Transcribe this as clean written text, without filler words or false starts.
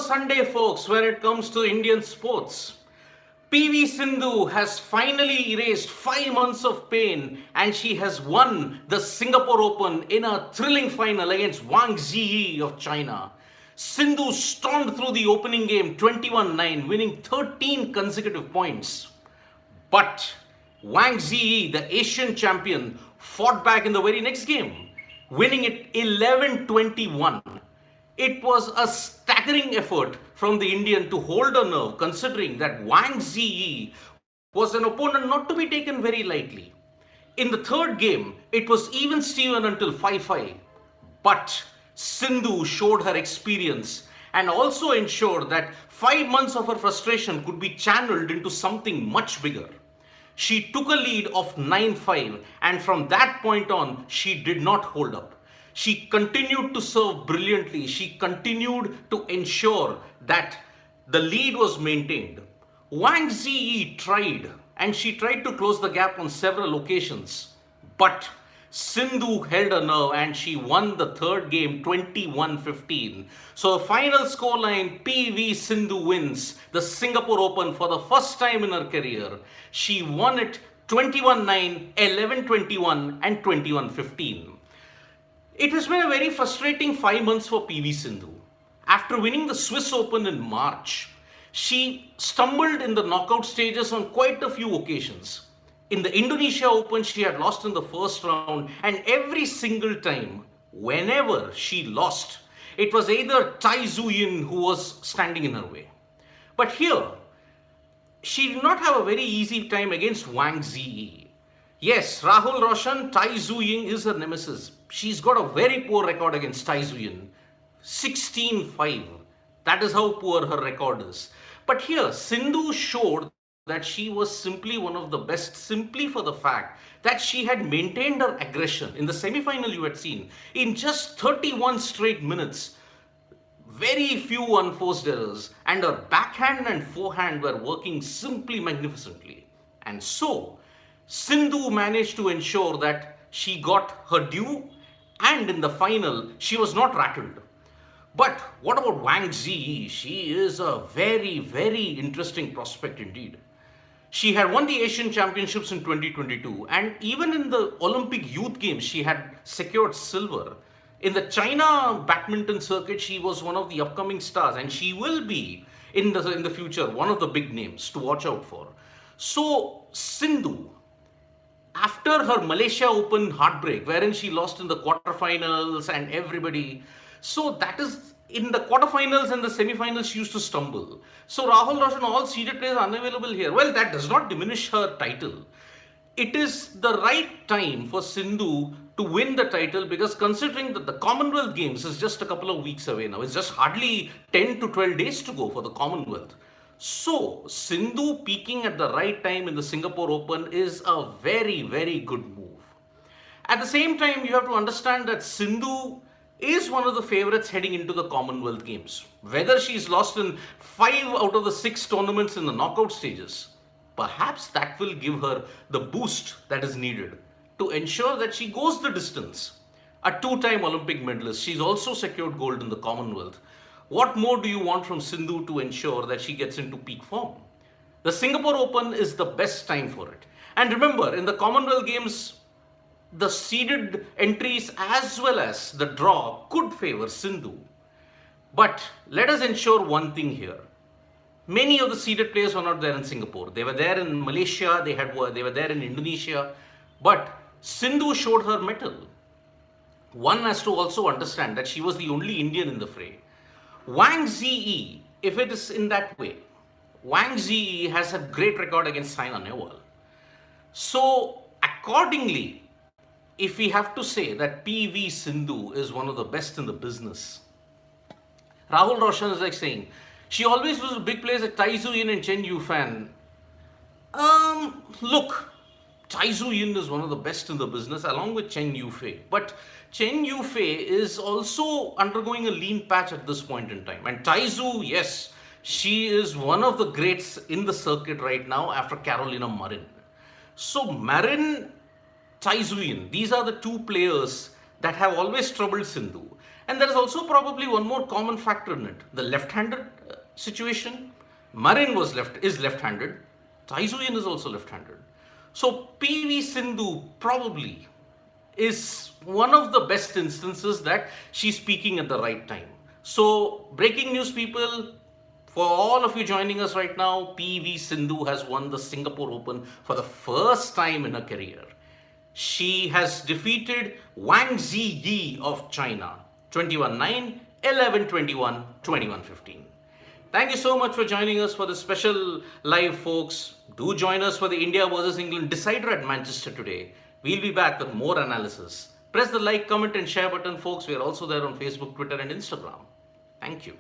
Sunday, folks, when it comes to Indian sports. PV Sindhu has finally erased 5 months of pain and she has won the Singapore Open in a thrilling final against Wang Zhiyi of China. Sindhu stormed through the opening game 21-9, winning 13 consecutive points. But Wang Zhiyi, the Asian champion, fought back in the very next game, winning it 11-21. It was a staggering effort from the Indian to hold her nerve, considering that Wang Zhiyi was an opponent not to be taken very lightly. In the third game, it was even Steven until 5-5. But Sindhu showed her experience and also ensured that 5 months of her frustration could be channeled into something much bigger. She took a lead of 9-5, and from that point on, she did not hold up. She continued to serve brilliantly. She continued to ensure that the lead was maintained. Wang Zhiyi tried, and she tried to close the gap on several occasions. But Sindhu held her nerve and she won the third game 21-15. So the final scoreline, PV Sindhu wins the Singapore Open for the first time in her career. She won it 21-9, 11-21 and 21-15. It has been a very frustrating 5 months for PV Sindhu. After winning the Swiss Open in March, she stumbled in the knockout stages on quite a few occasions. In the Indonesia Open, she had lost in the first round, and every single time, whenever she lost, it was either Tai Tzu Yin who was standing in her way. But here, she did not have a very easy time against Wang Zhiyi. Yes, Rahul Roshan, Tai Tzu Yin is her nemesis. She's got a very poor record against Tai Tzu Yin. 16-5. That is how poor her record is. But here, Sindhu showed that she was simply one of the best, simply for the fact that she had maintained her aggression. In the semi-final you had seen, in just 31 straight minutes, very few unforced errors, and her backhand and forehand were working simply magnificently. And so, Sindhu managed to ensure that she got her due, and in the final, she was not rattled. But what about Wang Zhiyi? She is a very, very interesting prospect indeed. She had won the Asian Championships in 2022, and even in the Olympic Youth Games, she had secured silver. In the China badminton circuit, she was one of the upcoming stars, and she will be in the future one of the big names to watch out for. So, Sindhu, after her Malaysia Open heartbreak, wherein she lost in the quarterfinals and everybody, so that is in the quarterfinals and the semifinals, she used to stumble. So Rahul Roshan, all seeded players unavailable here. Well, that does not diminish her title. It is the right time for Sindhu to win the title, because considering that the Commonwealth Games is just a couple of weeks away now, it's just hardly 10 to 12 days to go for the Commonwealth. So, Sindhu peaking at the right time in the Singapore Open is a very, very good move. At the same time, you have to understand that Sindhu is one of the favorites heading into the Commonwealth Games. Whether she's lost in 5 out of the 6 tournaments in the knockout stages, perhaps that will give her the boost that is needed to ensure that she goes the distance. A 2-time Olympic medalist, she's also secured gold in the Commonwealth. What more do you want from Sindhu to ensure that she gets into peak form? The Singapore Open is the best time for it. And remember, in the Commonwealth Games, the seeded entries as well as the draw could favor Sindhu. But let us ensure one thing here. Many of the seeded players were not there in Singapore. They were there in Malaysia, they were there in Indonesia. But Sindhu showed her mettle. One has to also understand that she was the only Indian in the fray. Wang Zhiyi, if it is in that way, Wang Zhiyi has a great record against Saina Nehwal. So, accordingly, if we have to say that PV Sindhu is one of the best in the business, Rahul Roshan is like saying, she always was big players at Tai Tzu Yin and Chen Yufan. Look, Tai Tzu Yin is one of the best in the business along with Chen Yufei. But Chen Yufei is also undergoing a lean patch at this point in time. And Tai Tzu, yes, she is one of the greats in the circuit right now after Carolina Marin. So Marin, Tai Tzu Yin, these are the two players that have always troubled Sindhu. And there is also probably one more common factor in it. The left-handed situation. Marin is left-handed. Tai Tzu is also left-handed. So PV Sindhu probably is one of the best instances that she's speaking at the right time. So breaking news, people, for all of you joining us right now, PV Sindhu has won the Singapore Open for the first time in her career. She has defeated Wang Ziyi of China 21-9, 11-21, 21-15. Thank you so much for joining us for this special live, folks. Do join us for the India versus England decider at Manchester today. We'll be back with more analysis. Press the like, comment and share button, folks. We are also there on Facebook, Twitter and Instagram. Thank you.